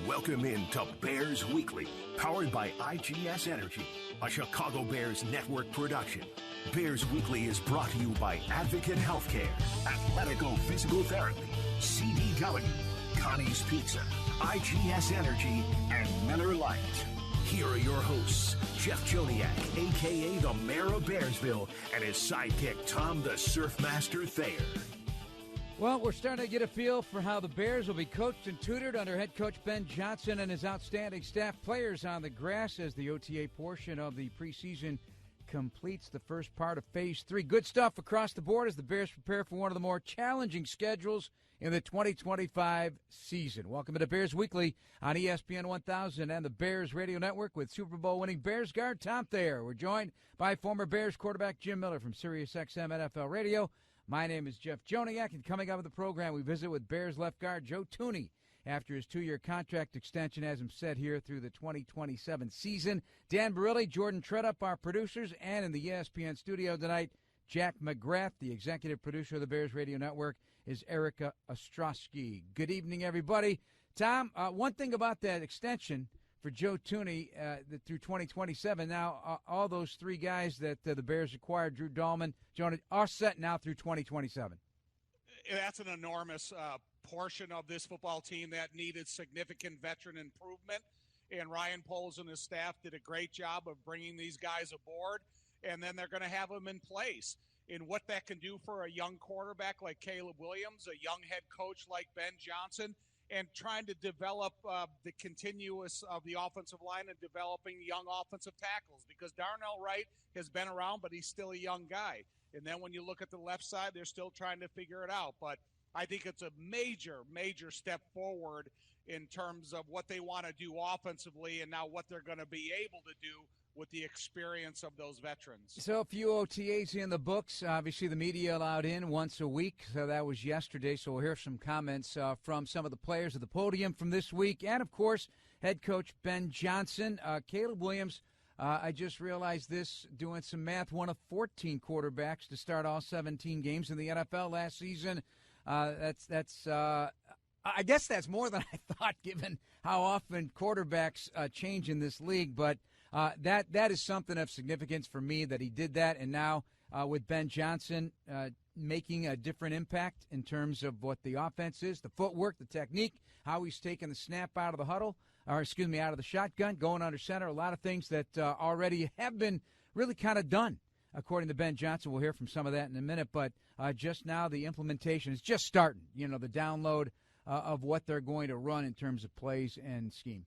Welcome in to Bears Weekly, powered by IGS Energy, a Chicago Bears network production. Bears Weekly is brought to you by Advocate Healthcare, Athletico Physical Therapy, CDW, Connie's Pizza, IGS Energy, and Miller Lite. Here are your hosts, Jeff Joniak, a.k.a. the Mayor of Bearsville, and his sidekick, Tom the Surfmaster Thayer. Well, we're starting to get a feel for how the Bears will be coached and tutored under head coach Ben Johnson and his outstanding staff. Players on the grass as the OTA portion of the preseason completes the first part of Phase 3. Good stuff across the board as the Bears prepare for one of the more challenging schedules in the 2025 season. Welcome to the Bears Weekly on ESPN 1000 and the Bears Radio Network with Super Bowl winning Bears guard Tom Thayer. We're joined by former Bears quarterback Jim Miller from SiriusXM NFL Radio. My name is Jeff Joniak, and coming up with the program, we visit with Bears left guard Joe Thuney after his 2-year contract extension has him set here through the 2027 season. Dan Barilli, Jordan Treadup, our producers, and in the ESPN studio tonight, Jack McGrath, the executive producer of the Bears Radio Network, is Erica Ostrowski. Good evening, everybody. Tom, one thing about that extension for Joe Thuney through 2027. Now, all those three guys that the Bears acquired, Drew Dahlman, Jonah, are set now through 2027. That's an enormous portion of this football team that needed significant veteran improvement. And Ryan Poles and his staff did a great job of bringing these guys aboard, and then they're going to have them in place. And what that can do for a young quarterback like Caleb Williams, a young head coach like Ben Johnson, and trying to develop the continuous of the offensive line and developing young offensive tackles, because Darnell Wright has been around, but he's still a young guy. And then when you look at the left side, they're still trying to figure it out. But I think it's a major, major step forward in terms of what they want to do offensively and now what they're going to be able to do with the experience of those veterans. So a few OTAs in the books. Obviously, the media allowed in once a week. So that was yesterday. So we'll hear some comments from some of the players at the podium from this week. And, of course, head coach Ben Johnson. Caleb Williams, I just realized this, doing some math, one of 14 quarterbacks to start all 17 games in the NFL last season. I guess that's more than I thought, given how often quarterbacks change in this league. But that is something of significance for me that he did that. And now with Ben Johnson making a different impact in terms of what the offense is, the footwork, the technique, how he's taking the snap out of the huddle, out of the shotgun, going under center, a lot of things that already have been really kind of done, according to Ben Johnson. We'll hear from some of that in a minute. But just now the implementation is just starting, the download of what they're going to run in terms of plays and scheme.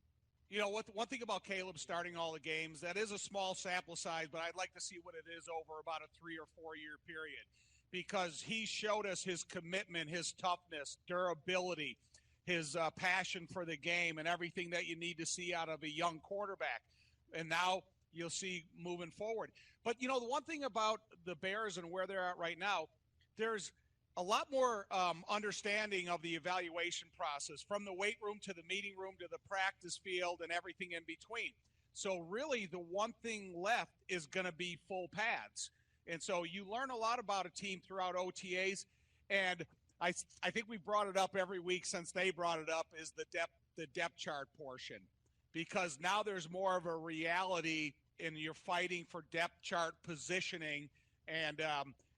One thing about Caleb starting all the games, that is a small sample size, but I'd like to see what it is over about a 3 or 4 year period, because he showed us his commitment, his toughness, durability, his passion for the game, and everything that you need to see out of a young quarterback. And now you'll see moving forward. But, the one thing about the Bears and where they're at right now, there's a lot more understanding of the evaluation process, from the weight room to the meeting room to the practice field and everything in between. So really the one thing left is going to be full pads. And so you learn a lot about a team throughout OTAs. And I think we brought it up every week since they brought it up, is the depth chart portion, because now there's more of a reality and you're fighting for depth chart positioning, and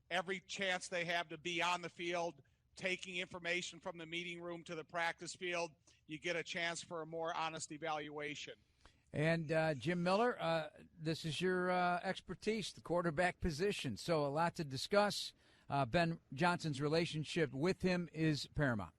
every chance they have to be on the field, taking information from the meeting room to the practice field, you get a chance for a more honest evaluation. And Jim Miller, this is your expertise, the quarterback position. So a lot to discuss. Ben Johnson's relationship with him is paramount.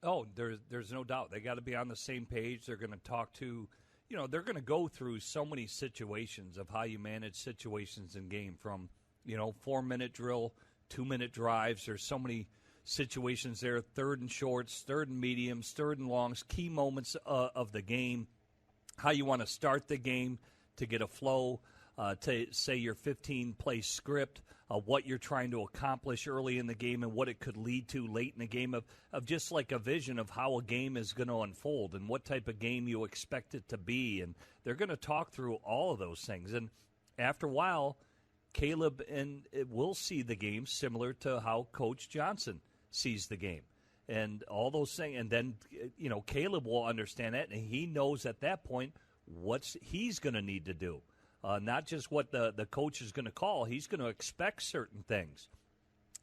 Oh, there's no doubt. They got to be on the same page. They're going to talk to, they're going to go through so many situations of how you manage situations in game, from 4-minute drill, 2-minute drives. There's so many situations there, 3rd and shorts, 3rd and mediums, 3rd and longs, key moments of the game, how you want to start the game to get a flow, to say your 15-play script, what you're trying to accomplish early in the game and what it could lead to late in the game, of just like a vision of how a game is going to unfold and what type of game you expect it to be. And they're going to talk through all of those things. And after a while, Caleb will see the game similar to how Coach Johnson sees the game. and all those things. And then, Caleb will understand that, and he knows at that point what he's going to need to do. Not just what the coach is going to call. He's going to expect certain things.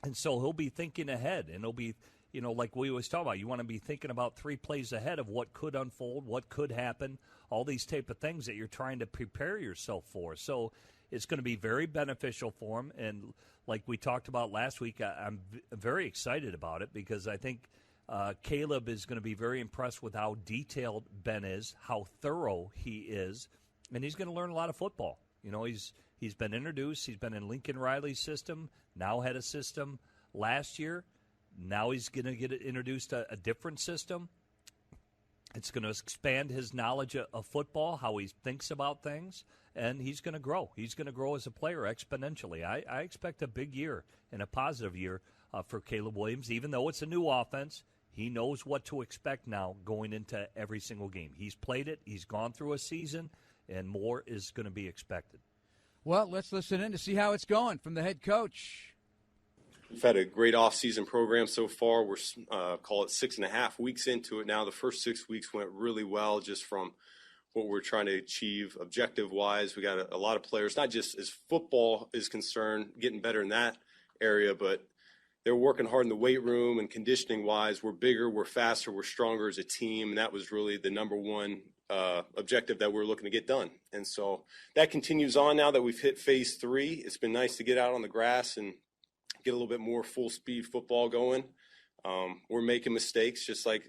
And so he'll be thinking ahead, and he'll be, like we always talk about, you want to be thinking about 3 plays ahead of what could unfold, what could happen, all these type of things that you're trying to prepare yourself for. So it's going to be very beneficial for him. And like we talked about last week, I'm very excited about it because I think Caleb is going to be very impressed with how detailed Ben is, how thorough he is, and he's going to learn a lot of football. He's been introduced. He's been in Lincoln Riley's system, now had a system last year. Now he's going to get introduced to a different system. It's going to expand his knowledge of football, how he thinks about things, and he's going to grow. He's going to grow as a player exponentially. I expect a big year and a positive year for Caleb Williams. Even though it's a new offense, he knows what to expect now going into every single game. He's played it. He's gone through a season, and more is going to be expected. Well, let's listen in to see how it's going from the head coach. We've had a great off-season program so far. We're, call it 6.5 weeks into it now. The first 6 weeks went really well just from what we're trying to achieve objective-wise. We got a lot of players, not just as football is concerned, getting better in that area, but they're working hard in the weight room and conditioning-wise. We're bigger, we're faster, we're stronger as a team, and that was really the number one objective that we're looking to get done. And so that continues on now that we've hit phase 3. It's been nice to get out on the grass and get a little bit more full-speed football going. We're making mistakes just like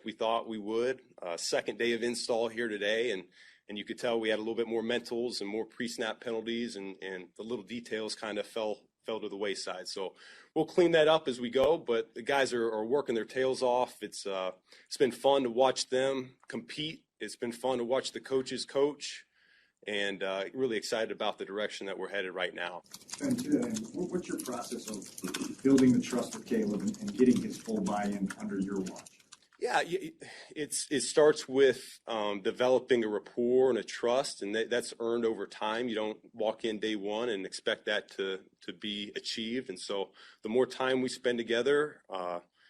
we thought we would. Second day of install here today, and you could tell we had a little bit more mentals and more pre-snap penalties, and the little details kind of fell to the wayside. So we'll clean that up as we go, but the guys are working their tails off. It's been fun to watch them compete. It's been fun to watch the coaches coach, and really excited about the direction that we're headed right now. And what's your process of building the trust with Caleb and getting his full buy-in under your watch? Yeah, it starts with developing a rapport and a trust, and that's earned over time. You don't walk in day one and expect that to be achieved. And so the more time we spend together,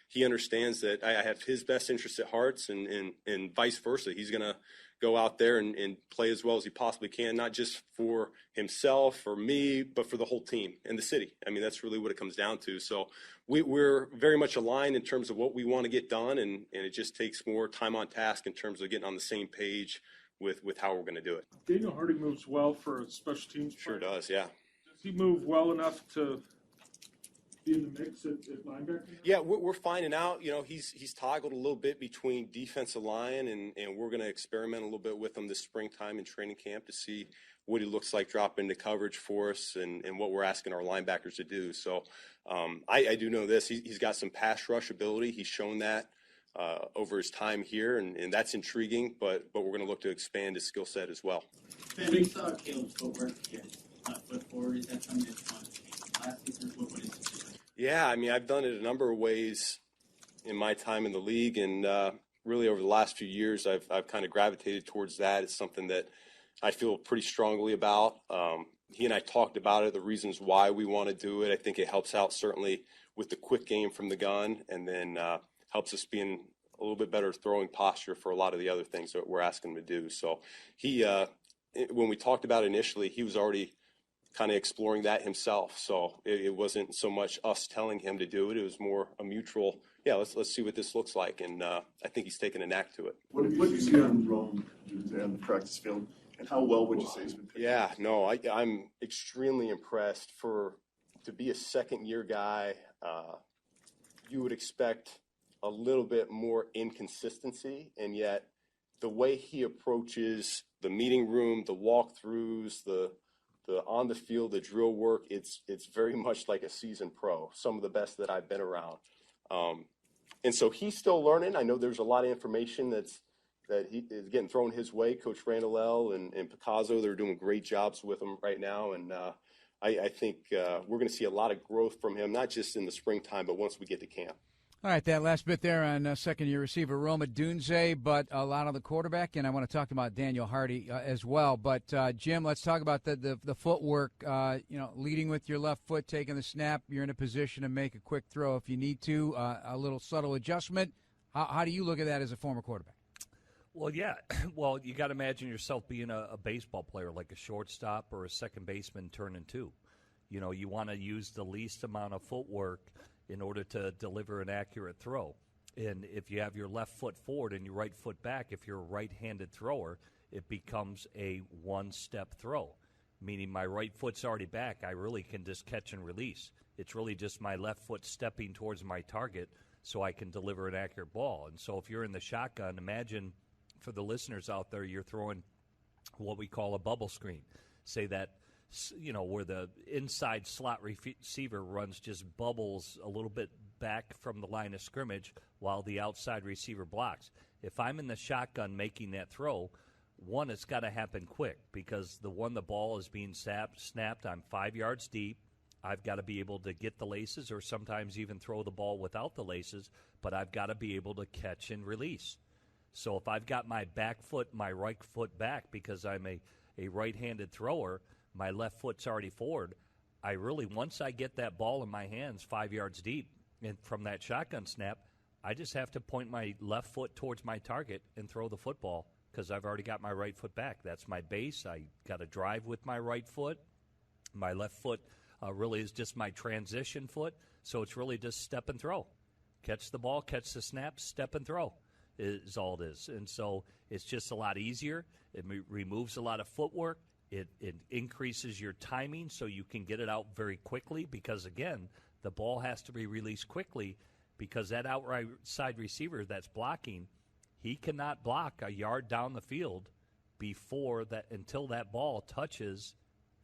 he understands that I have his best interests at heart, and vice versa. He's going to go out there and play as well as he possibly can, not just for himself or me, but for the whole team and the city. I mean, that's really what it comes down to. So we're very much aligned in terms of what we want to get done, and it just takes more time on task in terms of getting on the same page with how we're going to do it. Daniel Hardy moves well for a special teams player. Sure does, yeah. Does he move well enough to be in the mix at linebacker? Yeah, we're finding out. He's toggled a little bit between defensive line, and we're going to experiment a little bit with him this springtime in training camp to see what he looks like dropping into coverage for us and what we're asking our linebackers to do. So I do know this. He's got some pass rush ability. He's shown that over his time here, and that's intriguing, but we're going to look to expand his skill set as well. Ben, we saw Caleb's footwork here. Foot forward, is that something that's fun? Last season, what is it? Yeah, I mean, I've done it a number of ways in my time in the league, and really over the last few years, I've kind of gravitated towards that. It's something that I feel pretty strongly about. He and I talked about it, the reasons why we want to do it. I think it helps out certainly with the quick game from the gun, and then helps us be in a little bit better throwing posture for a lot of the other things that we're asking him to do. So he, when we talked about it initially, he was already kind of exploring that himself. So it wasn't so much us telling him to do it. It was more a mutual, yeah, let's see what this looks like. And I think he's taken a knack to it. What did you see on the practice field, and how well would you say he's been pitching? Yeah, no, I'm extremely impressed. To be a second-year guy, you would expect a little bit more inconsistency, and yet the way he approaches the meeting room, the walkthroughs, the on the field, the drill work, it's very much like a seasoned pro, some of the best that I've been around. And so he's still learning. I know there's a lot of information that he is getting thrown his way. Coach Randall and Picasso, they're doing great jobs with him right now. And I think we're going to see a lot of growth from him, not just in the springtime, but once we get to camp. All right, that last bit there on second-year receiver Roma Dunze, but a lot on the quarterback, and I want to talk about Daniel Hardy as well. But, Jim, let's talk about the footwork, leading with your left foot, taking the snap. You're in a position to make a quick throw if you need to, a little subtle adjustment. How do you look at that as a former quarterback? Well, yeah. Well, you got to imagine yourself being a baseball player, like a shortstop or a second baseman turning two. You know, you want to use the least amount of footwork in order to deliver an accurate throw. And if you have your left foot forward and your right foot back, if you're a right-handed thrower, it becomes a one-step throw, meaning my right foot's already back. I really can just catch and release. It's really just my left foot stepping towards my target so I can deliver an accurate ball. And so if you're in the shotgun, imagine for the listeners out there, you're throwing what we call a bubble screen. Say that, where the inside slot receiver runs just bubbles a little bit back from the line of scrimmage while the outside receiver blocks. If I'm in the shotgun making that throw, one, it's got to happen quick because the ball is being snapped, I'm 5 yards deep. I've got to be able to get the laces or sometimes even throw the ball without the laces, but I've got to be able to catch and release. So if I've got my back foot, my right foot back because I'm a right-handed thrower, my left foot's already forward, I really, once I get that ball in my hands 5 yards deep and from that shotgun snap, I just have to point my left foot towards my target and throw the football because I've already got my right foot back. That's my base. I got to drive with my right foot. My left foot really is just my transition foot, so it's really just step and throw. Catch the ball, catch the snap, step and throw is all it is. And so it's just a lot easier. It removes a lot of footwork. It increases your timing so you can get it out very quickly because, again, the ball has to be released quickly because that outside receiver that's blocking, he cannot block a yard down the field until that ball touches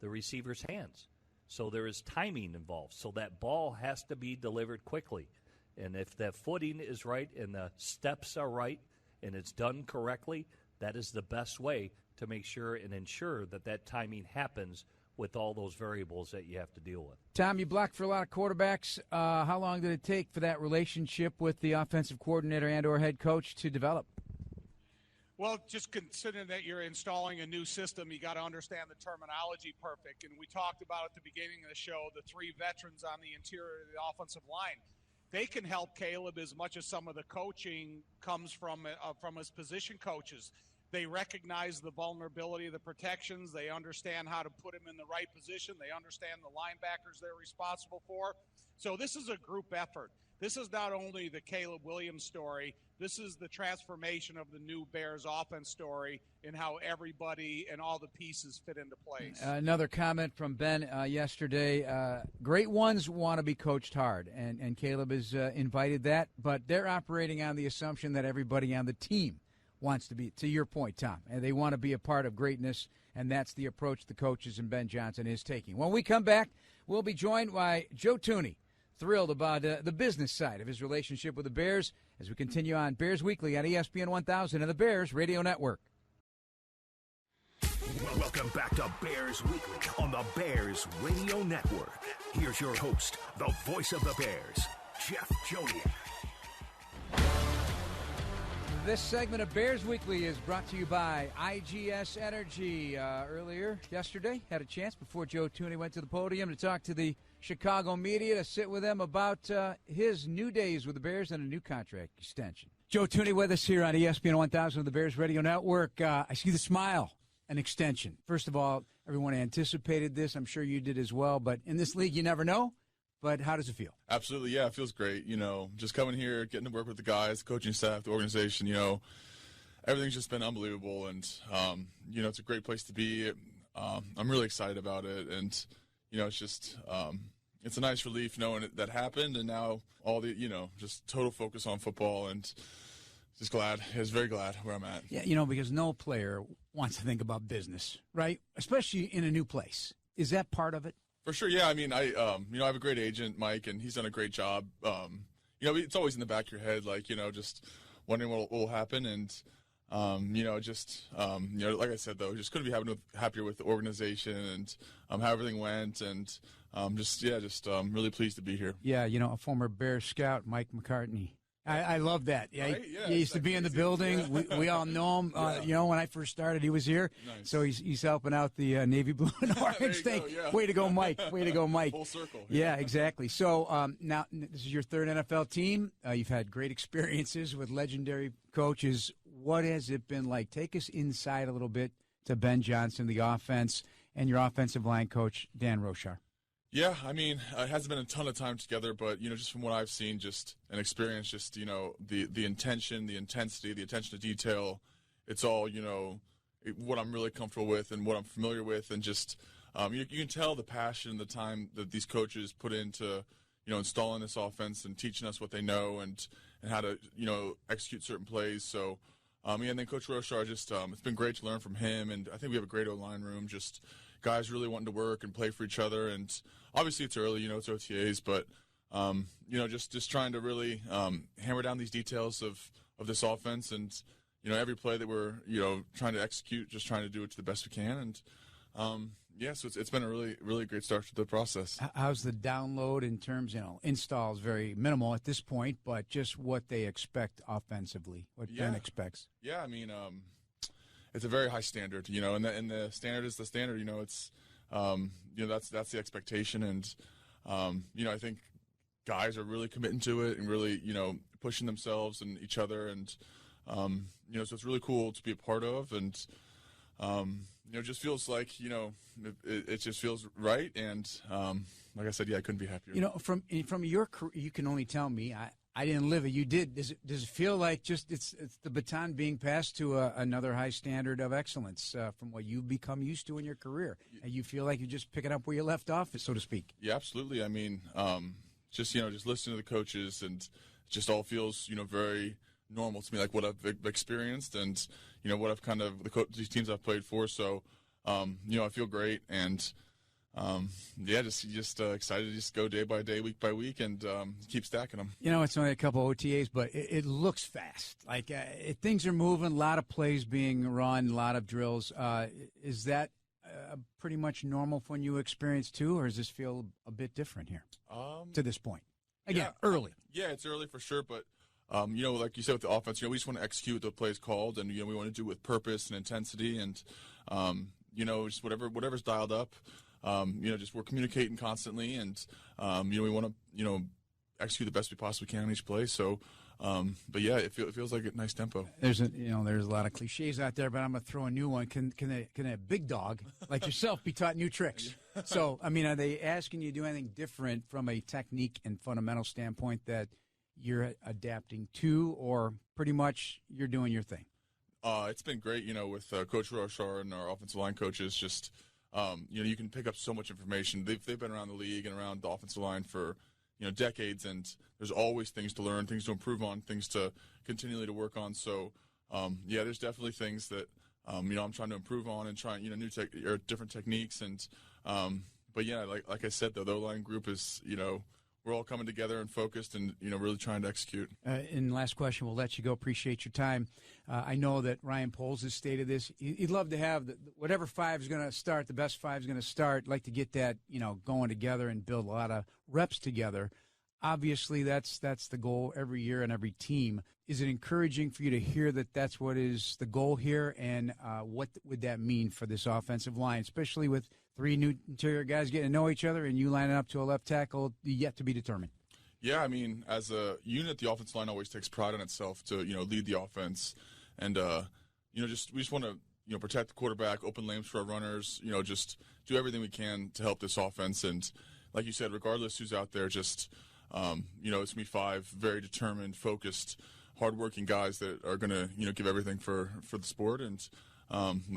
the receiver's hands. So there is timing involved. So that ball has to be delivered quickly. And if the footing is right and the steps are right and it's done correctly, that is the best way to make sure and ensure that timing happens with all those variables that you have to deal with. Tom, you blocked for a lot of quarterbacks. How long did it take for that relationship with the offensive coordinator and or head coach to develop? Well, just considering that you're installing a new system, you got to understand the terminology perfect. And we talked about at the beginning of the show, the three veterans on the interior of the offensive line. They can help Caleb as much as some of the coaching comes from his position coaches. They recognize the vulnerability of the protections. They understand how to put him in the right position. They understand the linebackers they're responsible for. So this is a group effort. This is not only the Caleb Williams story. This is the transformation of the new Bears offense story and how everybody and all the pieces fit into place. Another comment from Ben yesterday. Great ones want to be coached hard, and Caleb has invited that, but they're operating on the assumption that everybody on the team wants to be, to your point, Tom, and they want to be a part of greatness, and that's the approach the coaches and Ben Johnson is taking. When we come back, we'll be joined by Joe Thuney, thrilled about the business side of his relationship with the Bears as we continue on Bears Weekly on ESPN 1000 and the Bears Radio Network. Welcome back to Bears Weekly on the Bears Radio Network. Here's your host, the voice of the Bears, Jeff Joniak. This segment of Bears Weekly is brought to you by IGS Energy. Earlier yesterday, had a chance before Joe Thuney went to the podium to talk to the Chicago media, to sit with them about his new days with the Bears and a new contract extension. Joe Thuney with us here on ESPN 1000 of the Bears Radio Network. I see the smile, an extension. First of all, everyone anticipated this. I'm sure you did as well. But in this league, you never know. But how does it feel? Absolutely, yeah, it feels great. Just coming here, getting to work with the guys, the coaching staff, the organization, everything's just been unbelievable. And, it's a great place to be. I'm really excited about it. And, it's just it's a nice relief knowing that happened. And now all the, just total focus on football and just glad. I was very glad where I'm at. Yeah, because no player wants to think about business, right? Especially in a new place. Is that part of it? For sure, yeah. I mean, I have a great agent, Mike, and he's done a great job. It's always in the back of your head, just wondering what will happen. And Like I said, though, just couldn't be happier with the organization and how everything went, and really pleased to be here. Yeah, a former Bears scout, Mike McCartney. I love that. Yeah, right? He used to be in the building. Yeah. We all know him. When I first started, he was here. Nice. So he's helping out the Navy blue and orange thing. Go, yeah. Way to go, Mike. Way to go, Mike. Full circle. Yeah, exactly. So now this is your third NFL team. You've had great experiences with legendary coaches. What has it been like? Take us inside a little bit to Ben Johnson, the offense, and your offensive line coach, Dan Roshar. Yeah, I mean, it hasn't been a ton of time together, but, just from what I've seen, just an experience, just, the intention, the intensity, the attention to detail, it's all, what I'm really comfortable with and what I'm familiar with, and just, you can tell the passion and the time that these coaches put into, installing this offense and teaching us what they know and how to, execute certain plays. So, and then Coach Roshar, just, it's been great to learn from him, and I think we have a great O-line room, just guys really wanting to work and play for each other, and obviously it's early, it's OTAs, but just trying to really hammer down these details of this offense, and every play that we're trying to execute, just trying to do it to the best we can, and so it's been a really, really great start to the process. How's the download in terms, installs very minimal at this point, but just what they expect offensively, what Ben expects? Yeah, I mean, it's a very high standard, and the standard is the standard. It's that's the expectation, and I think guys are really committing to it and really pushing themselves and each other, and so it's really cool to be a part of, and it just feels like it just feels right, and like I said, I couldn't be happier. From your career, you can only tell me. I didn't live it. You did. Does it feel like just it's the baton being passed to another high standard of excellence from what you've become used to in your career, and you feel like you're just picking up where you left off, so to speak? Yeah, absolutely. I mean, just listening to the coaches, and it just all feels very normal to me, like what I've experienced, and what I've kind of these teams I've played for. So, I feel great, and just excited to just go day by day, week by week, and keep stacking them. It's only a couple OTAs, but it looks fast. Like things are moving, a lot of plays being run, a lot of drills. Is that pretty much normal when you experience too, or does this feel a bit different here to this point? Again, early. Yeah, it's early for sure, but like you said with the offense, we just want to execute the plays called, and we want to do it with purpose and intensity, and just whatever's dialed up. Just we're communicating constantly, and we want to execute the best we possibly can on each play. So, it feels like a nice tempo. There's a lot of cliches out there, but I'm gonna throw a new one. Can a big dog like yourself be taught new tricks? So, are they asking you to do anything different from a technique and fundamental standpoint that you're adapting to, or pretty much you're doing your thing? It's been great, with Coach Roshar and our offensive line coaches. Just you can pick up so much information. They've been around the league and around the offensive line for decades, and there's always things to learn, things to improve on, things to continually to work on. So there's definitely things that I'm trying to improve on and trying different techniques, and like I said, though, the O-line group is we're all coming together and focused, and really trying to execute. And last question, we'll let you go. Appreciate your time. I know that Ryan Poles has stated this. He'd love to have whatever five is going to start, the best five is going to start. Like to get that going together and build a lot of reps together. Obviously, that's the goal every year and every team. Is it encouraging for you to hear that that's what is the goal here, and what would that mean for this offensive line, especially with three new interior guys getting to know each other and you lining up to a left tackle yet to be determined? Yeah, as a unit, the offensive line always takes pride in itself to lead the offense, and we just want to protect the quarterback, open lanes for our runners, just do everything we can to help this offense. And like you said, regardless who's out there, just it's gonna be five very determined, focused, hardworking guys that are gonna give everything for the sport, and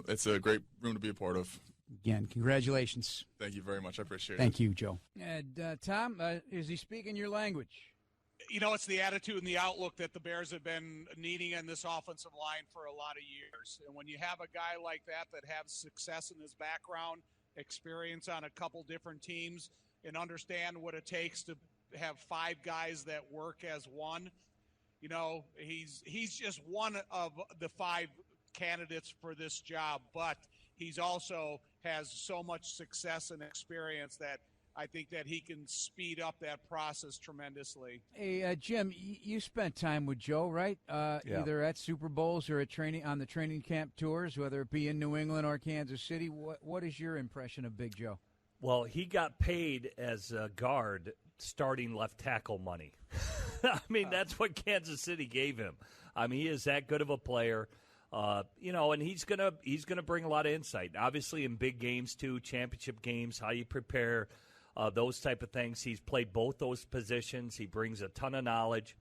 it's a great room to be a part of. Again, congratulations. Thank you very much. I appreciate it. Thank you, Joe. And Tom, is he speaking your language? It's the attitude and the outlook that the Bears have been needing in this offensive line for a lot of years. And when you have a guy like that has success in his background, experience on a couple different teams, and understand what it takes to have five guys that work as one, he's just one of the 5 candidates for this job, but he's also has so much success and experience that I think that he can speed up that process tremendously. Hey, Jim, you spent time with Joe, right? Either at Super Bowls or on the training camp tours, whether it be in New England or Kansas City. What is your impression of Big Joe? Well, he got paid as a guard starting left tackle money. I mean, that's what Kansas City gave him. I mean, he is that good of a player. And he's gonna bring a lot of insight. Obviously, in big games too, championship games, how you prepare, those type of things. He's played both those positions. He brings a ton of knowledge.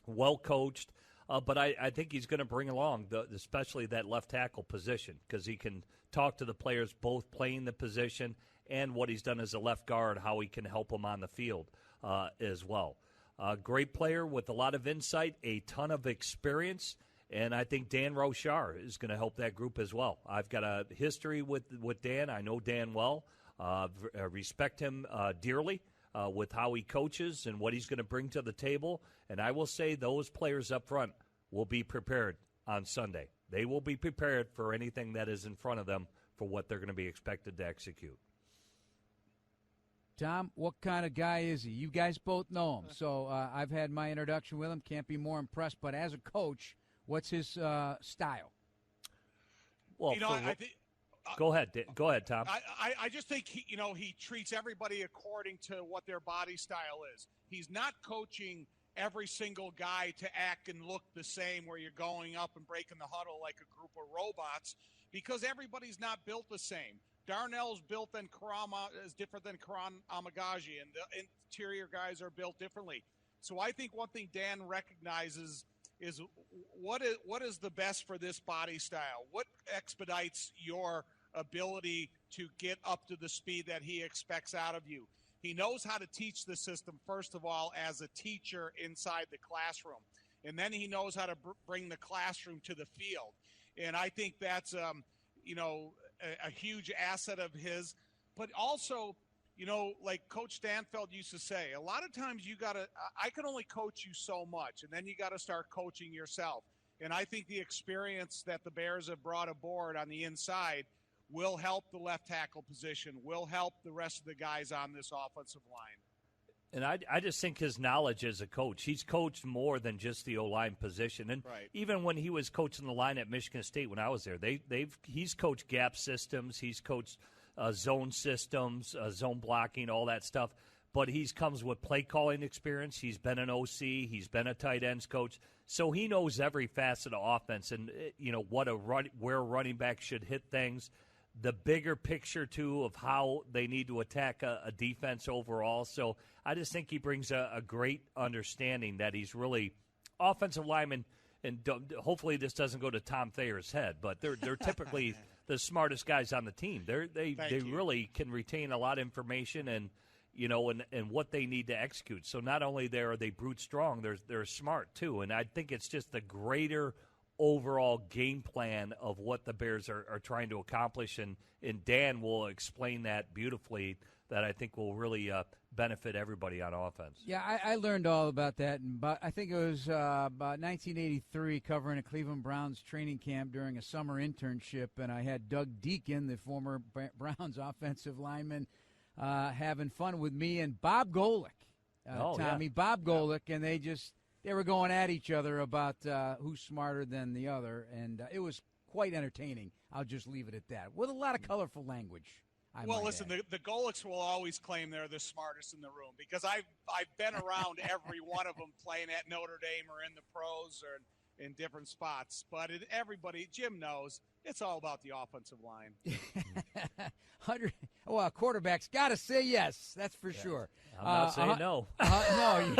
Well coached, but I think he's going to bring along especially that left tackle position, because he can talk to the players both playing the position and what he's done as a left guard, how he can help them on the field as well. Great player with a lot of insight, a ton of experience. And I think Dan Rochar is going to help that group as well. I've got a history with Dan. I know Dan well. Respect him dearly with how he coaches and what he's going to bring to the table. And I will say those players up front will be prepared on Sunday. They will be prepared for anything that is in front of them for what they're going to be expected to execute. Tom, what kind of guy is he? You guys both know him. So I've had my introduction with him. Can't be more impressed. But as a coach, what's his style? Well, I think. Go ahead, Tom. I just think he treats everybody according to what their body style is. He's not coaching every single guy to act and look the same, where you're going up and breaking the huddle like a group of robots, because everybody's not built the same. Darnell's built is different than Karan Amagaji, and the interior guys are built differently. So I think one thing Dan recognizes is what is the best for this body style? What expedites your ability to get up to the speed that he expects out of you? He knows how to teach the system, first of all, as a teacher inside the classroom. And then he knows how to bring the classroom to the field. And I think that's, a huge asset of his. But also, like Coach Stanfeld used to say, a lot of times I can only coach you so much, and then you got to start coaching yourself. And I think the experience that the Bears have brought aboard on the inside will help the left tackle position, will help the rest of the guys on this offensive line. And I just think his knowledge as a coach, he's coached more than just the O-line position. And right. Even when he was coaching the line at Michigan State when I was there, he's coached gap systems, he's coached zone systems, zone blocking, all that stuff. But he comes with play calling experience. He's been an OC. He's been a tight ends coach. So he knows every facet of offense and, where a running back should hit things. The bigger picture, too, of how they need to attack a defense overall. So I just think he brings a great understanding that he's really offensive lineman. And hopefully this doesn't go to Tom Thayer's head, but they're typically the smartest guys on the team. They really can retain a lot of information and what they need to execute. So not only are they brute strong, they're smart too. And I think it's just the greater overall game plan of what the Bears are trying to accomplish, and Dan will explain that beautifully. That I think will really benefit everybody on offense. Yeah, I learned all about that, I think it was about 1983, covering a Cleveland Browns training camp during a summer internship, and I had Doug Deacon, the former Browns offensive lineman, having fun with me and Bob Golick, Tommy. Yeah. Bob Golick, and they were going at each other about who's smarter than the other, and it was quite entertaining. I'll just leave it at that, with a lot of colorful language. Well, listen, the Golicks will always claim they're the smartest in the room, because I've been around every one of them playing at Notre Dame or in the pros or in different spots. But Jim knows, it's all about the offensive line. Well, quarterback's got to say yes, that's for sure. I'm not saying no. No.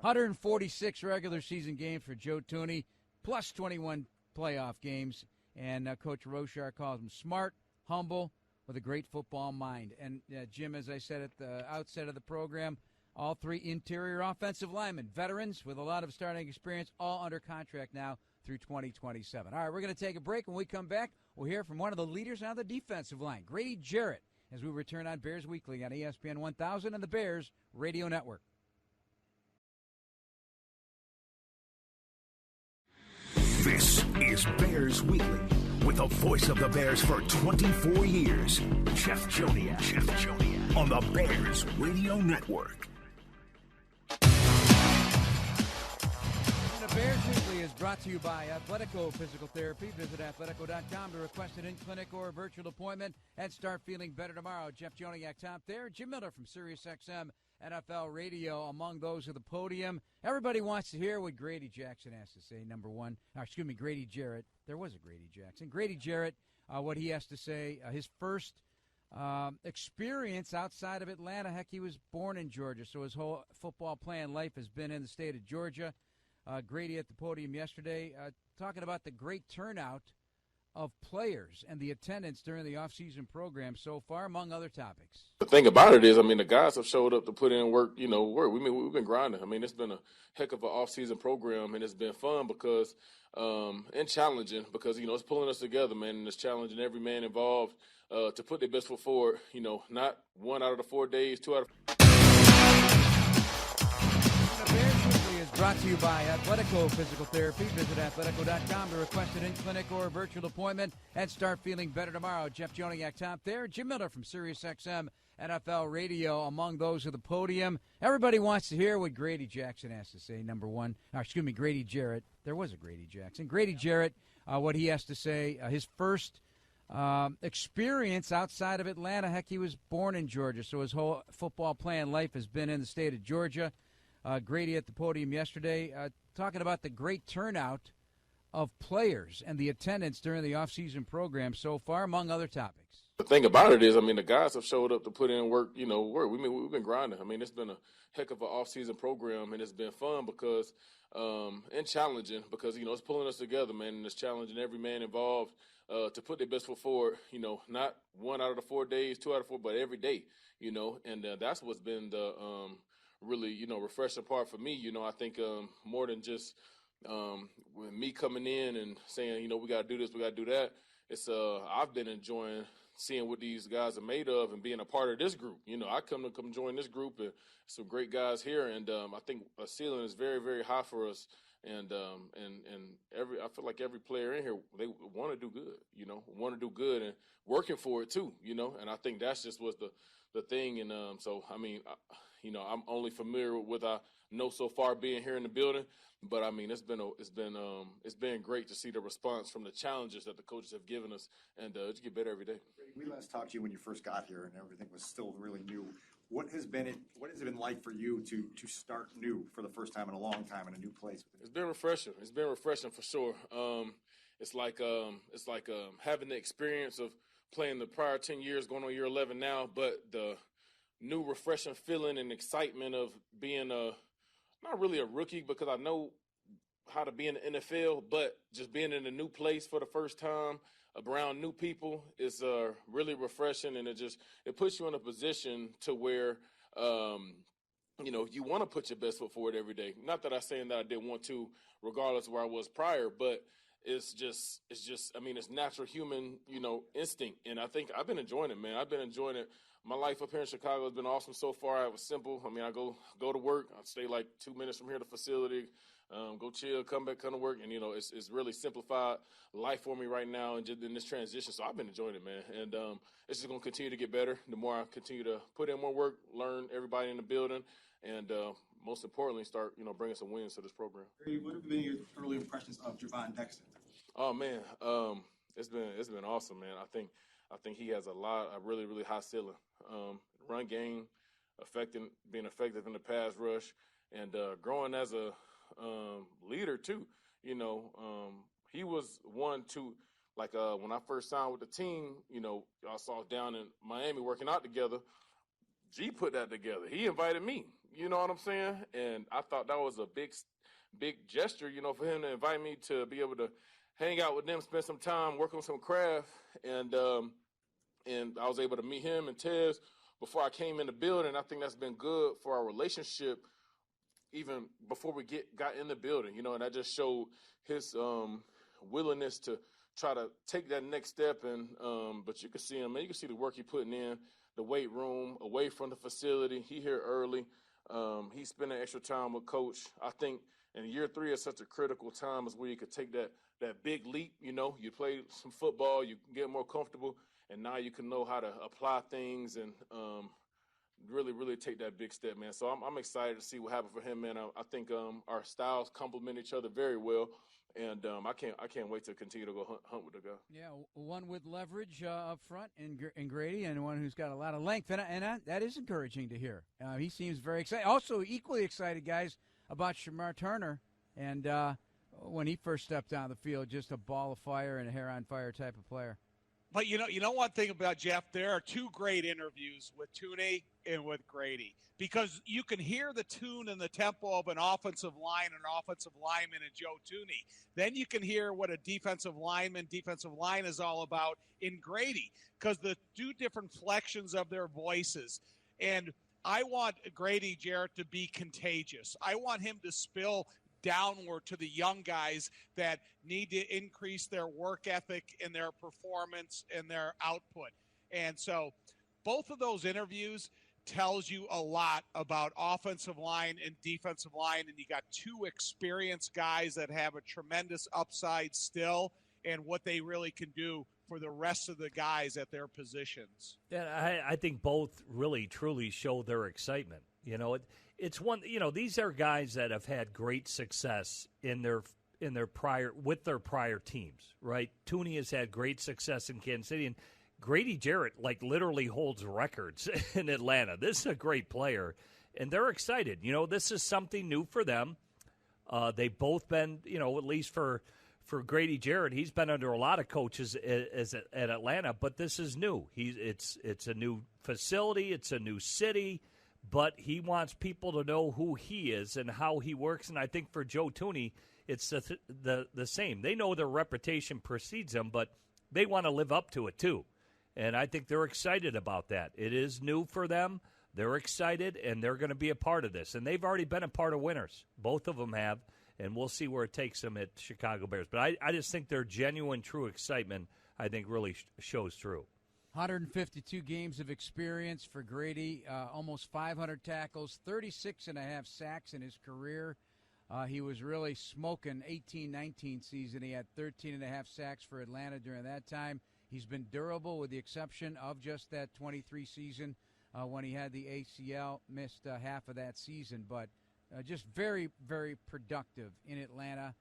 146 regular season games for Joe Thuney, plus 21 playoff games. And Coach Rochar calls him smart, humble, with a great football mind. And Jim, as I said at the outset of the program, all 3 interior offensive linemen, veterans with a lot of starting experience, all under contract now through 2027. All right, we're going to take a break. When we come back, we'll hear from one of the leaders on the defensive line, Grady Jarrett, as we return on Bears Weekly on ESPN 1000 and the Bears Radio Network. This is Bears Weekly with the voice of the Bears for 24 years, Jeff Joniak, on the Bears Radio Network. The Bears Weekly is brought to you by Athletico Physical Therapy. Visit athletico.com to request an in-clinic or a virtual appointment and start feeling better tomorrow. Jeff Joniak, Tom Thayer, Jim Miller from SiriusXM NFL Radio among those at the podium. Everybody wants to hear what Grady Jackson has to say, Grady Jarrett. There was a Grady Jackson. Grady Jarrett, what he has to say, his first experience outside of Atlanta. Heck, he was born in Georgia, so his whole football playing life has been in the state of Georgia. Grady at the podium yesterday talking about the great turnout of players and the attendance during the off-season program so far, among other topics. The thing about it is, the guys have showed up to put in work, We've been grinding. It's been a heck of an off-season program, and it's been fun because and challenging because, it's pulling us together, man, and it's challenging every man involved to put their best foot forward, not 1 out of the 4 days, 2 out of Brought to you by Athletico Physical Therapy. Visit athletico.com to request an in-clinic or a virtual appointment and start feeling better tomorrow. Jeff Joniak, Tom Thayer, Jim Miller from SiriusXM NFL Radio among those at the podium. Everybody wants to hear what Grady Jackson has to say, Grady Jarrett. There was a Grady Jackson. Grady Jarrett, what he has to say, his first experience outside of Atlanta. Heck, he was born in Georgia, so his whole football playing life has been in the state of Georgia. Grady at the podium yesterday talking about the great turnout of players and the attendance during the off-season program so far, among other topics. The thing about it is, the guys have showed up to put in work, We've been grinding. It's been a heck of an off-season program, and it's been fun because and challenging because, it's pulling us together, man, and it's challenging every man involved to put their best foot forward, not 1 out of the 4 days, 2 out of 4, but every day, and that's what's been the really, refreshing part for me. I think more than just with me coming in and saying, we got to do this, we got to do that. It's I've been enjoying seeing what these guys are made of and being a part of this group. I come join this group and some great guys here, and I think a ceiling is very, very high for us. And I feel like every player in here, they want to do good, and working for it too, and I think that's just was the thing. And I'm only familiar with what I know so far being here in the building, but it's been great to see the response from the challenges that the coaches have given us, and to get better every day. We last talked to you when you first got here, and everything was still really new. What has it been like for you to start new for the first time in a long time in a new place? It's been refreshing. It's been refreshing for sure. It's like having the experience of playing the prior 10 years, going on year 11 now, but the new refreshing feeling and excitement of being not really a rookie because I know how to be in the NFL, but just being in a new place for the first time around new people is really refreshing, and it puts you in a position to where you want to put your best foot forward every day. Not that I'm saying that I didn't want to, regardless of where I was prior, but it's natural human instinct, and I think I've been enjoying it, man. I've been enjoying it. My life up here in Chicago has been awesome so far. It was simple. I go to work. I stay like 2 minutes from here to the facility, go chill, come to work. And, it's really simplified life for me right now and just in this transition. So I've been enjoying it, man. And it's just going to continue to get better the more I continue to put in more work, learn everybody in the building, and most importantly, start, bringing some wins to this program. What have been your early impressions of Javon Dexter? Oh, man, it's been awesome, man. I think he has a really, really high ceiling. Run game, being effective in the pass rush, and growing as a leader too. He was one to when I first signed with the team. I saw down in Miami working out together. G put that together. He invited me. You know what I'm saying? And I thought that was a big gesture. For him to invite me to be able to hang out with them, spend some time, work on some craft, and I was able to meet him and Tez before I came in the building. I think that's been good for our relationship even before we got in the building, and that just showed his willingness to try to take that next step. And but you can see him, man. You can see the work he's putting in, the weight room, away from the facility. He here early. He's spending extra time with Coach. I think And year 3 is such a critical time is where you could take that big leap. You know, you play some football, you can get more comfortable, and now you can know how to apply things and really, really take that big step, man. So I'm excited to see what happens for him, man. I think our styles complement each other very well, and I can't wait to continue to go hunt with the guy. Yeah, one with leverage up front in Grady, and one who's got a lot of length, and that is encouraging to hear. He seems very excited. Also, equally excited, guys, about Shamar Turner, and when he first stepped on the field, just a ball of fire and a hair on fire type of player. But you know one thing about Jeff, there are 2 great interviews with Tuni and with Grady, because you can hear the tune and the tempo of an offensive line and an offensive lineman in Joe Thuney. Then you can hear what a defensive line is all about in Grady, because the 2 different flexions of their voices. And I want Grady Jarrett to be contagious. I want him to spill downward to the young guys that need to increase their work ethic and their performance and their output. And so both of those interviews tells you a lot about offensive line and defensive line, and you got 2 experienced guys that have a tremendous upside still and what they really can do for the rest of the guys at their positions. Yeah, I think both really, truly show their excitement. You know, it's one. You know, these are guys that have had great success in their prior teams, right? Tuni has had great success in Kansas City, and Grady Jarrett literally holds records in Atlanta. This is a great player, and they're excited. You know, this is something new for them. They've both been, you know, at least for Grady Jarrett, he's been under a lot of coaches at Atlanta, but this is new. It's a new facility, it's a new city, but he wants people to know who he is and how he works. And I think for Joe Thuney, it's the same. They know their reputation precedes them, but they want to live up to it too. And I think they're excited about that. It is new for them. They're excited, and they're going to be a part of this. And they've already been a part of winners. Both of them have. And we'll see where it takes them at Chicago Bears. But I just think their genuine, true excitement, I think, really shows through. 152 games of experience for Grady, almost 500 tackles, 36.5 sacks in his career. He was really smoking 18-19 season. He had 13.5 sacks for Atlanta during that time. He's been durable with the exception of just that 23 season when he had the ACL, missed half of that season. But just very, very productive in Atlanta.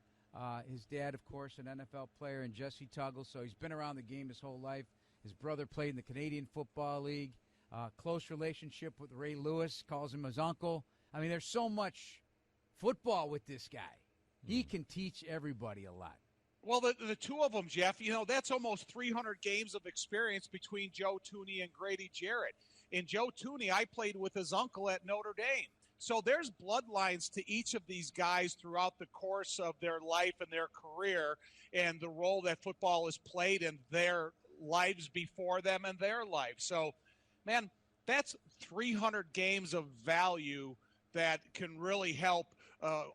His dad, of course, an NFL player, and Jesse Tuggle, so he's been around the game his whole life. His brother played in the Canadian Football League. Close relationship with Ray Lewis, calls him his uncle. I mean, there's so much football with this guy. He can teach everybody a lot. Well, the 2 of them, Jeff, you know, that's almost 300 games of experience between Joe Thuney and Grady Jarrett. And Joe Thuney, I played with his uncle at Notre Dame. So there's bloodlines to each of these guys throughout the course of their life and their career and the role that football has played in their lives before them and their life. So, man, that's 300 games of value that can really help.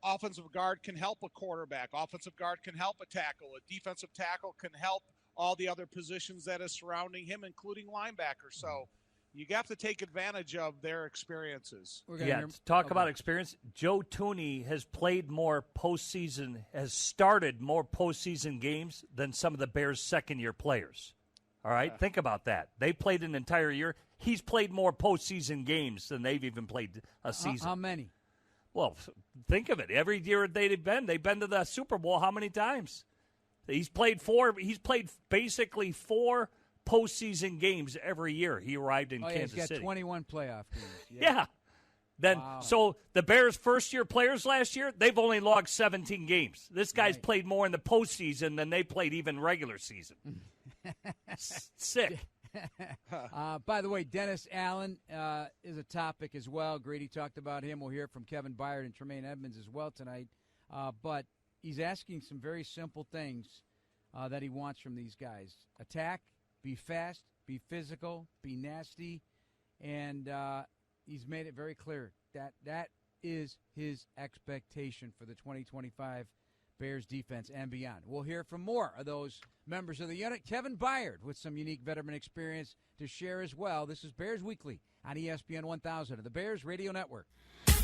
Offensive guard can help a quarterback. Offensive guard can help a tackle. A defensive tackle can help all the other positions that are surrounding him, including linebacker. So you have to take advantage of their experiences. Talk about experience. Joe Thuney has played more postseason, has started more postseason games than some of the Bears' second-year players. All right, think about that. They played an entire year. He's played more postseason games than they've even played a season. How many? Well, think of it. Every year they've been to the Super Bowl how many times? He's played basically 4 postseason games every year. He arrived in Kansas City. He's got 21 playoff games. Yeah. Then, so the Bears' first-year players last year, they've only logged 17 games. This guy's played more in the postseason than they played even regular season. Sick. By the way, Dennis Allen is a topic as well. Grady talked about him. We'll hear from Kevin Byard and Tremaine Edmonds as well tonight. But he's asking some very simple things that he wants from these guys. Attack, be fast, be physical, be nasty, and he's made it very clear that is his expectation for the 2025 Bears defense and beyond. We'll hear from more of those members of the unit. Kevin Byard with some unique veteran experience to share as well. This is Bears Weekly on ESPN 1000 of the Bears Radio Network.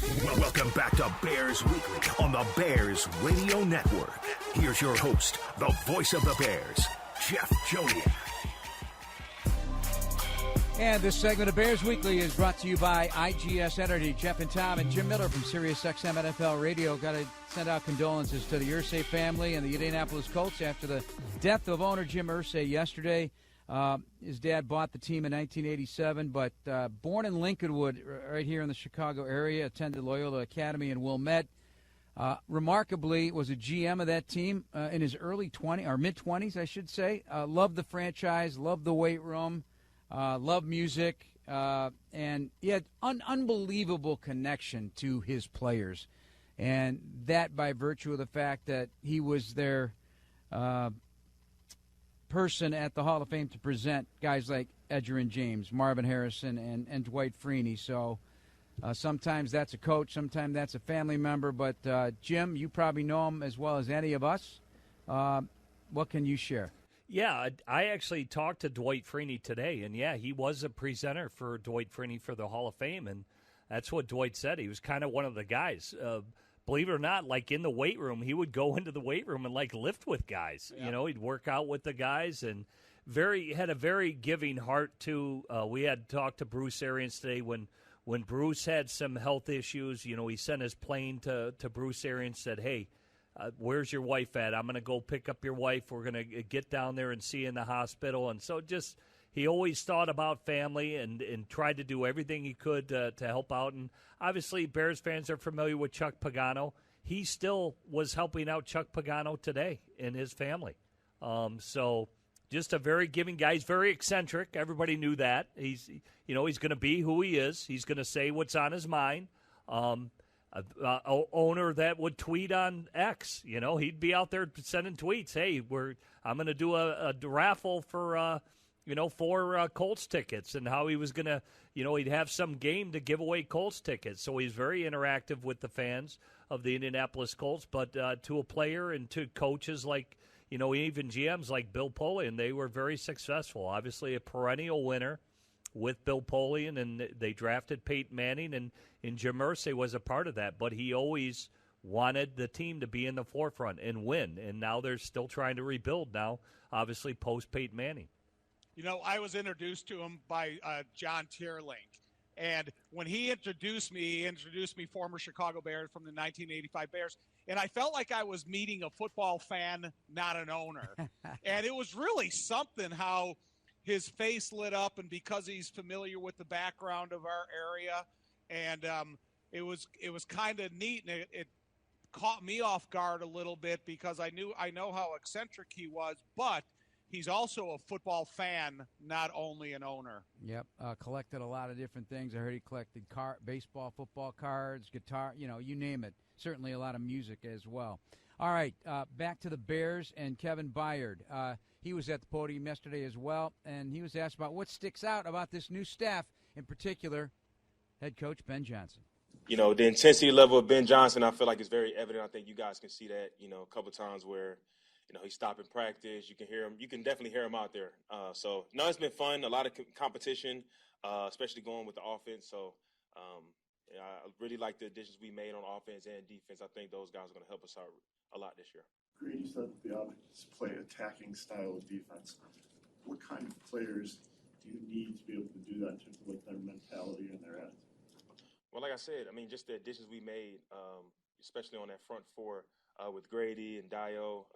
Welcome back to Bears Weekly on the Bears Radio Network. Here's your host, the voice of the Bears, Jeff Joniak. And this segment of Bears Weekly is brought to you by IGS Energy. Jeff and Tom and Jim Miller from SiriusXM NFL Radio. Got to send out condolences to the Irsay family and the Indianapolis Colts after the death of owner Jim Irsay yesterday. His dad bought the team in 1987, but born in Lincolnwood, right here in the Chicago area, attended Loyola Academy in Wilmette. Remarkably, was a GM of that team in his early 20s, or mid-20s, I should say. Loved the franchise, loved the weight room, loved music, and he had unbelievable connection to his players. And that by virtue of the fact that he was their person at the Hall of Fame to present guys like Edgerrin James, Marvin Harrison, and Dwight Freeney. So sometimes that's a coach, sometimes that's a family member. But, Jim, you probably know him as well as any of us. What can you share? Yeah, I actually talked to Dwight Freeney today, and, yeah, he was a presenter for Dwight Freeney for the Hall of Fame, and that's what Dwight said. He was kind of one of the guys. Believe it or not, like in the weight room, he would go into the weight room and like lift with guys. Yeah. You know, he'd work out with the guys, and had a very giving heart too. We had talked to Bruce Arians today when Bruce had some health issues. You know, he sent his plane to Bruce Arians, said, "Hey, where's your wife at? I'm going to go pick up your wife. We're going to get down there and see you in the hospital." And so just he always thought about family and tried to do everything he could to help out. And obviously Bears fans are familiar with Chuck Pagano. He still was helping out Chuck Pagano today and his family. So just a very giving guy. He's very eccentric. Everybody knew that. He's going to be who he is. He's going to say what's on his mind. Owner that would tweet on X, he'd be out there sending tweets. Hey, I'm going to do a raffle for 4 Colts tickets, and how he was going to, he'd have some game to give away Colts tickets. So he's very interactive with the fans of the Indianapolis Colts, but to a player and to coaches like, even GMs like Bill Polian, they were very successful. Obviously a perennial winner with Bill Polian, and they drafted Peyton Manning, and Jim Irsay was a part of that. But he always wanted the team to be in the forefront and win, and now they're still trying to rebuild now, obviously post-Peyton Manning. I was introduced to him by John Tierlink. And when he introduced me, former Chicago Bears from the 1985 Bears. And I felt like I was meeting a football fan, not an owner. And it was really something how his face lit up, and because he's familiar with the background of our area. And it was kind of neat, and it caught me off guard a little bit, because I know how eccentric he was, but he's also a football fan, not only an owner. Yep, collected a lot of different things. I heard he collected baseball, football cards, guitar, you name it. Certainly a lot of music as well. All right, back to the Bears and Kevin Byard. He was at the podium yesterday as well, and he was asked about what sticks out about this new staff, in particular, head coach Ben Johnson. The intensity level of Ben Johnson, I feel like is very evident. I think you guys can see that, a couple times where he's stopping practice. You can hear him. You can definitely hear him out there. So, it's been fun. A lot of competition, especially going with the offense. So, I really like the additions we made on offense and defense. I think those guys are going to help us out a lot this year. Grady said that the offense play attacking style of defense. What kind of players do you need to be able to do that in terms of their mentality and their attitude? Well, like I said, just the additions we made, especially on that front four, with Grady and Dio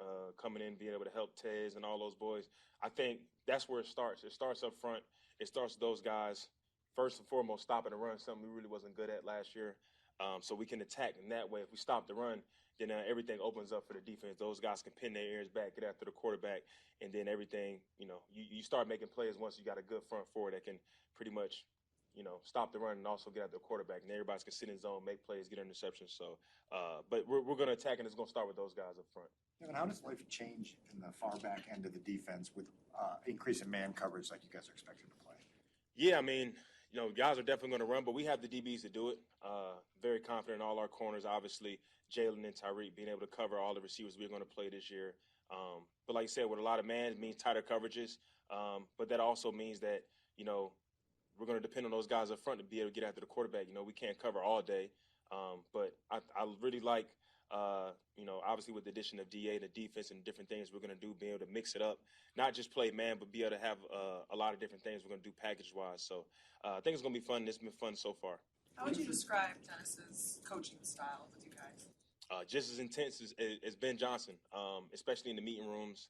coming in, being able to help Tez and all those boys. I think that's where it starts. It starts up front. It starts with those guys, first and foremost, stopping the run, something we really wasn't good at last year. So we can attack in that way. If we stop the run, then everything opens up for the defense. Those guys can pin their ears back, get after the quarterback, and then everything, you start making plays once you got a good front four that can pretty much, stop the run and also get after the quarterback. And everybody can sit in zone, make plays, get interceptions. So, but we're going to attack, and it's going to start with those guys up front. Kevin, how does life change in the far back end of the defense with increase in man coverage like you guys are expected to play? Yeah, guys are definitely going to run, but we have the DBs to do it. Very confident in all our corners, obviously. Jalen and Tyreek being able to cover all the receivers we're going to play this year. But like you said, with a lot of man, it means tighter coverages. But that also means that, we're going to depend on those guys up front to be able to get after the quarterback. We can't cover all day. But I really like, obviously with the addition of DA, the defense and different things we're going to do, being able to mix it up, not just play man, but be able to have a lot of different things we're going to do package-wise. So I think it's going to be fun. It's been fun so far. How would you describe Dennis's coaching style with you guys? Just as intense as Ben Johnson, especially in the meeting rooms.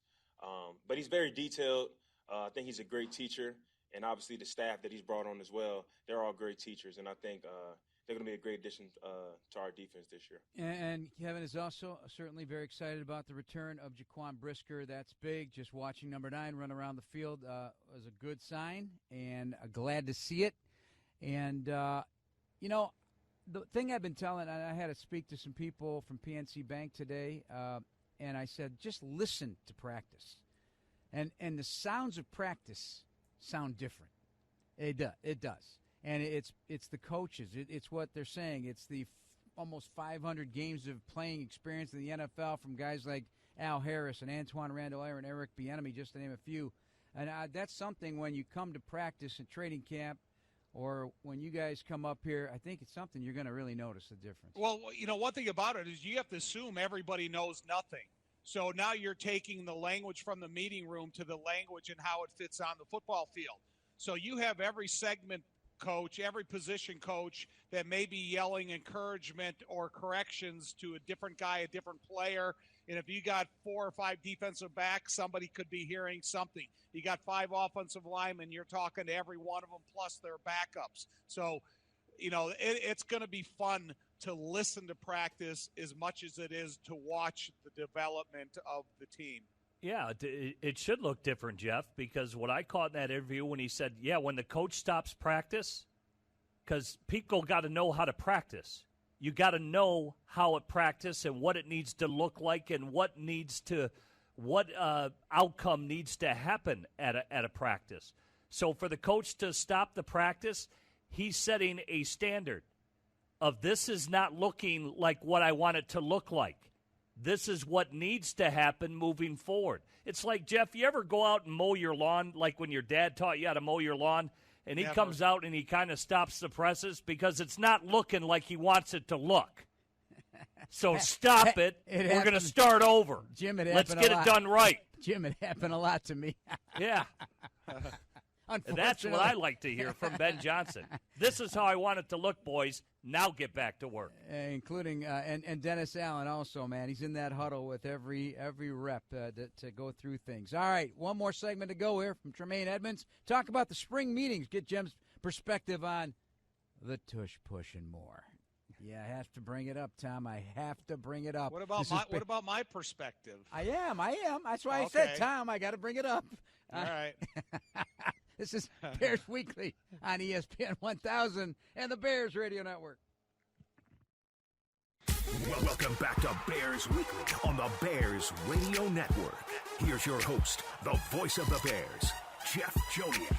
But he's very detailed. I think he's a great teacher. And obviously the staff that he's brought on as well, they're all great teachers. And I think they're going to be a great addition to our defense this year. And Kevin is also certainly very excited about the return of Jaquan Brisker. That's big. Just watching number 9 run around the field was a good sign, and glad to see it. And, the thing I've been telling, and I had to speak to some people from PNC Bank today, and I said, just listen to practice. And the sounds of practice sound different. It does. And it's the coaches. It's what they're saying. It's the almost 500 games of playing experience in the NFL from guys like Al Harris and Antoine Randall and Eric Bieniemy, just to name a few. And that's something when you come to practice at training camp or when you guys come up here, I think it's something you're going to really notice the difference. Well, one thing about it is you have to assume everybody knows nothing. So now you're taking the language from the meeting room to the language and how it fits on the football field. So you have every segment coach, every position coach that may be yelling encouragement or corrections to a different guy, a different player. And if you got 4 or 5 defensive backs, somebody could be hearing something. You got 5 offensive linemen, you're talking to every one of them plus their backups. So, it's going to be fun to listen to practice as much as it is to watch the development of the team. Yeah, it should look different, Jeff, because what I caught in that interview when he said, when the coach stops practice, because people got to know how to practice. You got to know how it practice and what it needs to look like and what outcome needs to happen at a practice. So for the coach to stop the practice, he's setting a standard of this is not looking like what I want it to look like. This is what needs to happen moving forward. It's like, Jeff, you ever go out and mow your lawn like when your dad taught you how to mow your lawn? And he comes out and he kind of stops the presses because it's not looking like he wants it to look. So stop it. We're going to start over. Jim, let's get it done right. Jim, it happened a lot to me. Yeah. That's what I like to hear from Ben Johnson. This is how I want it to look, boys. Now get back to work. Including and Dennis Allen also, man. He's in that huddle with every rep to go through things. All right, one more segment to go here from Tremaine Edmonds. Talk about the spring meetings. Get Jim's perspective on the tush push and more. Yeah, I have to bring it up, Tom. I have to bring it up. What about my perspective? I am. That's why I said, Tom, I got to bring it up. All right. This is Bears Weekly on ESPN 1000 and the Bears Radio Network. Welcome back to Bears Weekly on the Bears Radio Network. Here's your host, the voice of the Bears, Jeff Joniak.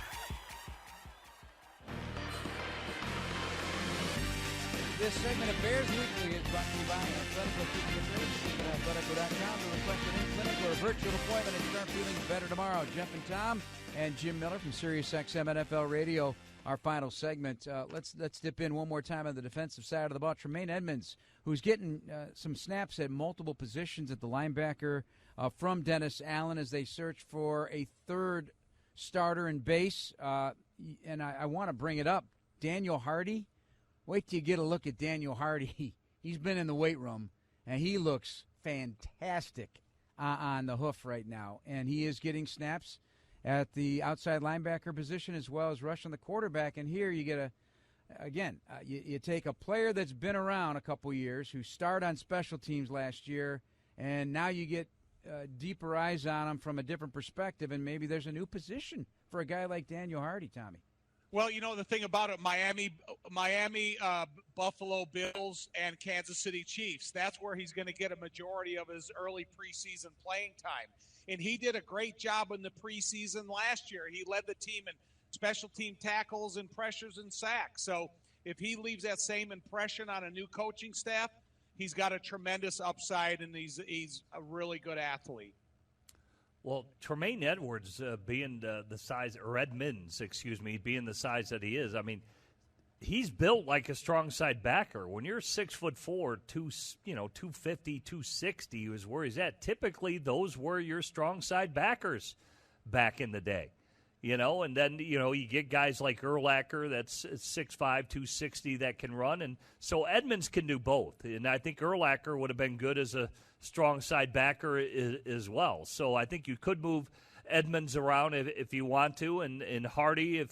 This segment of Bears Weekly is brought to you by Athletico Physical at Athletico.com. To request an in-clinic or a virtual appointment and start feeling better tomorrow. Jeff and Tom and Jim Miller from SiriusXM NFL Radio, our final segment. Let's dip in one more time on the defensive side of the ball. Tremaine Edmonds, who's getting some snaps at multiple positions at the linebacker from Dennis Allen as they search for a third starter in base. And I want to bring it up. Daniel Hardy. Wait till you get a look at Daniel Hardy. He's been in the weight room, and he looks fantastic on the hoof right now. And he is getting snaps at the outside linebacker position as well as rushing the quarterback. And here you get you take a player that's been around a couple years who started on special teams last year, and now you get deeper eyes on him from a different perspective, and maybe there's a new position for a guy like Daniel Hardy, Tommy. Well, the thing about it, Miami, Buffalo Bills, and Kansas City Chiefs, that's where he's going to get a majority of his early preseason playing time. And he did a great job in the preseason last year. He led the team in special team tackles and pressures and sacks. So if he leaves that same impression on a new coaching staff, he's got a tremendous upside, and he's a really good athlete. Well, Tremaine Edwards being the size, or Edmonds, being the size that he is, I mean, he's built like a strong side backer. When you're 6'4", 250, 260 is where he's at. Typically, those were your strong side backers back in the day. And then, you get guys like Urlacher that's 6'5", 260 that can run. And so Edmonds can do both. And I think Urlacher would have been good as a strong side backer as well. So I think you could move Edmonds around if you want to. And Hardy,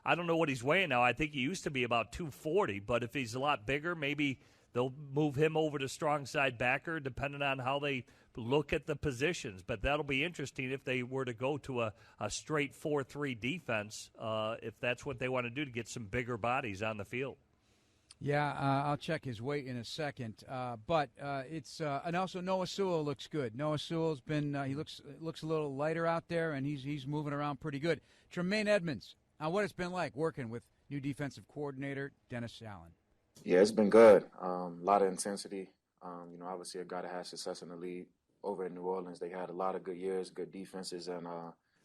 I don't know what he's weighing now. I think he used to be about 240. But if he's a lot bigger, maybe they'll move him over to strong side backer depending on how they look at the positions. But that'll be interesting if they were to go to a straight 4-3 defense, if that's what they want to do to get some bigger bodies on the field. Yeah, I'll check his weight in a second. But it's and also Noah Sewell looks good. Noah Sewell's been he looks a little lighter out there, and he's moving around pretty good. Tremaine Edmonds, what it's been like working with new defensive coordinator Dennis Allen. Yeah, it's been good. A lot of intensity. Obviously a guy that has success in the league. Over in New Orleans, they had a lot of good years, good defenses, and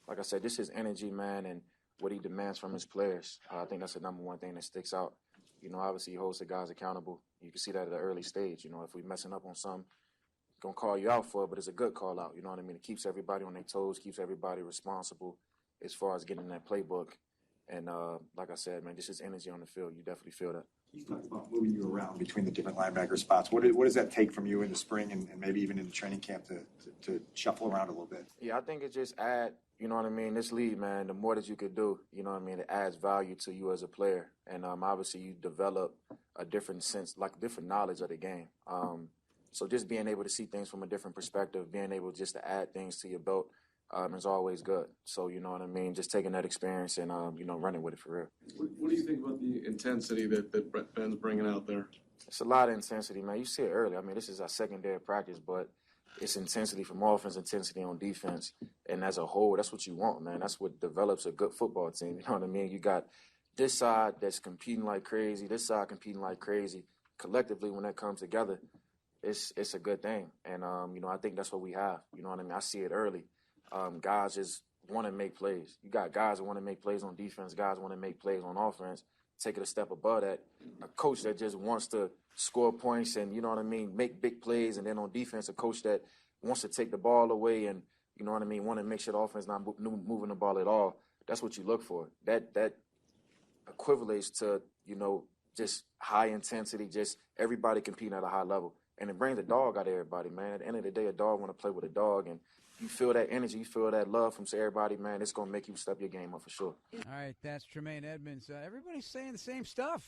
like I said, just his energy, man, and what he demands from his players. I think that's the number one thing that sticks out. Obviously he holds the guys accountable. You can see that at an early stage. If we're messing up on something, gonna call you out for it, but it's a good call out. You know what I mean? It keeps everybody on their toes, keeps everybody responsible as far as getting that playbook. And like I said, man, just his energy on the field, you definitely feel that. You talked about moving you around between the different linebacker spots. What does that take from you in the spring and maybe even in the training camp to shuffle around a little bit? Yeah, I think it just this league, man, the more that you could do, it adds value to you as a player. And obviously you develop a different sense, like different knowledge of the game. So just being able to see things from a different perspective, being able just to add things to your belt is always good. So, just taking that experience and, running with it for real. What do you think about the intensity that Brett Ben's bringing out there? It's a lot of intensity, man. You see it early. This is our second day of practice, but it's intensity from offense, intensity on defense. And as a whole, that's what you want, man. That's what develops a good football team. You know what I mean? You got this side that's competing like crazy, this side competing like crazy. Collectively, when that comes together, it's a good thing. And, I think that's what we have. You know what I mean? I see it early. Guys just want to make plays. You got guys that want to make plays on defense, guys want to make plays on offense. Take it a step above that. A coach that just wants to score points and, make big plays. And then on defense, a coach that wants to take the ball away and, want to make sure the offense not moving the ball at all. That's what you look for. That equivalates to, just high intensity, just everybody competing at a high level. And it brings the dog out of everybody, man. At the end of the day, a dog want to play with a dog. And you feel that energy, you feel that love from everybody, man. It's going to make you step your game up for sure. All right, that's Tremaine Edmonds. Everybody's saying the same stuff.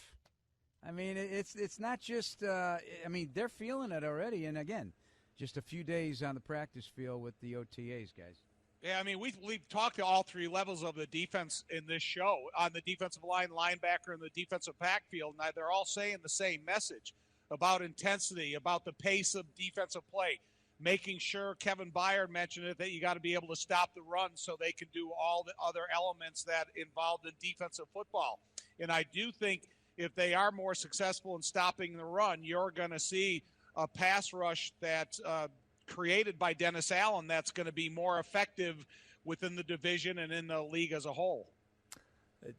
It's not just, they're feeling it already. And, again, just a few days on the practice field with the OTAs, guys. Yeah, we've talked to all three levels of the defense in this show, on the defensive line, linebacker, and the defensive backfield. And they're all saying the same message about intensity, about the pace of defensive play, making sure, Kevin Byard mentioned it, that you got to be able to stop the run so they can do all the other elements that involved in defensive football. And I do think if they are more successful in stopping the run, you're going to see a pass rush that's created by Dennis Allen that's going to be more effective within the division and in the league as a whole.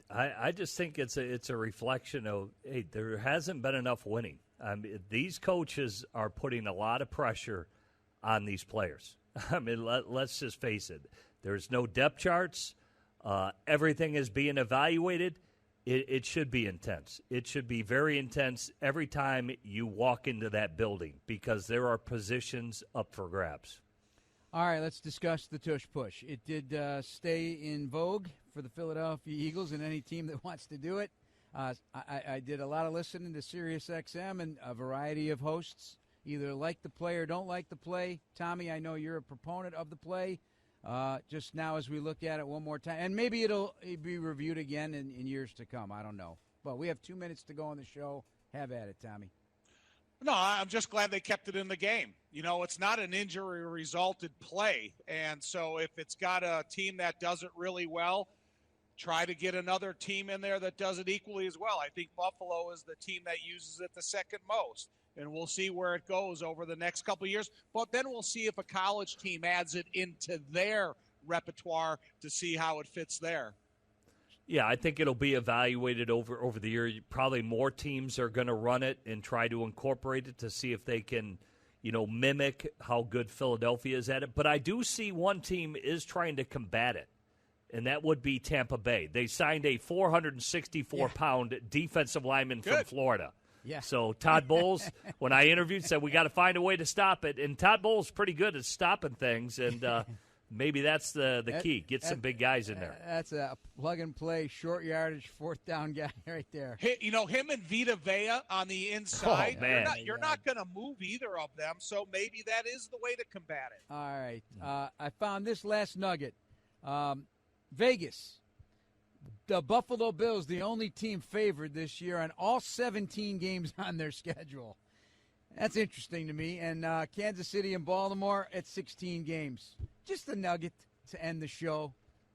I just think it's a reflection of, hey, there hasn't been enough winning. These coaches are putting a lot of pressure on these players. Let's just face it. There's no depth charts. Everything is being evaluated. It should be intense. It should be very intense every time you walk into that building because there are positions up for grabs. All right, let's discuss the tush push. It did stay in vogue for the Philadelphia Eagles and any team that wants to do it. I did a lot of listening to Sirius XM and a variety of hosts, either like the play or don't like the play. Tommy, I know you're a proponent of the play. Just now as we look at it one more time, and maybe it'll be reviewed again in years to come. I don't know. But we have 2 minutes to go on the show. Have at it, Tommy. No, I'm just glad they kept it in the game. It's not an injury-resulted play. And so if it's got a team that does it really well, try to get another team in there that does it equally as well. I think Buffalo is the team that uses it the second most. And we'll see where it goes over the next couple of years. But then we'll see if a college team adds it into their repertoire to see how it fits there. Yeah, I think it'll be evaluated over the year. Probably more teams are going to run it and try to incorporate it to see if they can, mimic how good Philadelphia is at it. But I do see one team is trying to combat it, and that would be Tampa Bay. They signed a 464-pound defensive lineman from Florida. Yeah. So Todd Bowles, when I interviewed, said we got to find a way to stop it. And Todd Bowles is pretty good at stopping things, and maybe that's the key. Get some big guys in there. That's a plug-and-play, short yardage, fourth down guy right there. Him and Vita Vea on the inside, oh, man. you're not going to move either of them, so maybe that is the way to combat it. All right. I found this last nugget. Vegas. The Buffalo Bills, the only team favored this year on all 17 games on their schedule. That's interesting to me. And Kansas City and Baltimore at 16 games. Just a nugget to end the show.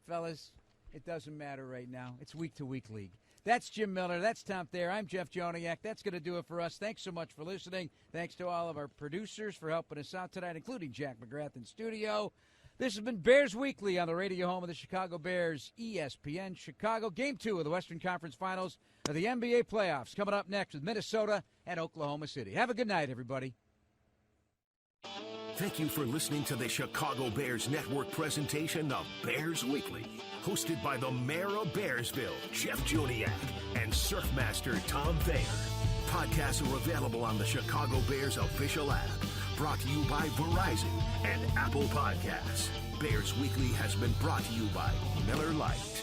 Fellas, it doesn't matter right now. It's week-to-week league. That's Jim Miller. That's Tom Thayer. I'm Jeff Joniak. That's going to do it for us. Thanks so much for listening. Thanks to all of our producers for helping us out tonight, including Jack McGrath in studio. This has been Bears Weekly on the radio home of the Chicago Bears, ESPN Chicago. Game 2 of the Western Conference Finals of the NBA playoffs coming up next with Minnesota and Oklahoma City. Have a good night, everybody. Thank you for listening to the Chicago Bears Network presentation of Bears Weekly, hosted by the mayor of Bearsville, Jeff Joniak, and Surfmaster Tom Thayer. Podcasts are available on the Chicago Bears official app. Brought to you by Verizon and Apple Podcasts. Bears Weekly has been brought to you by Miller Lite.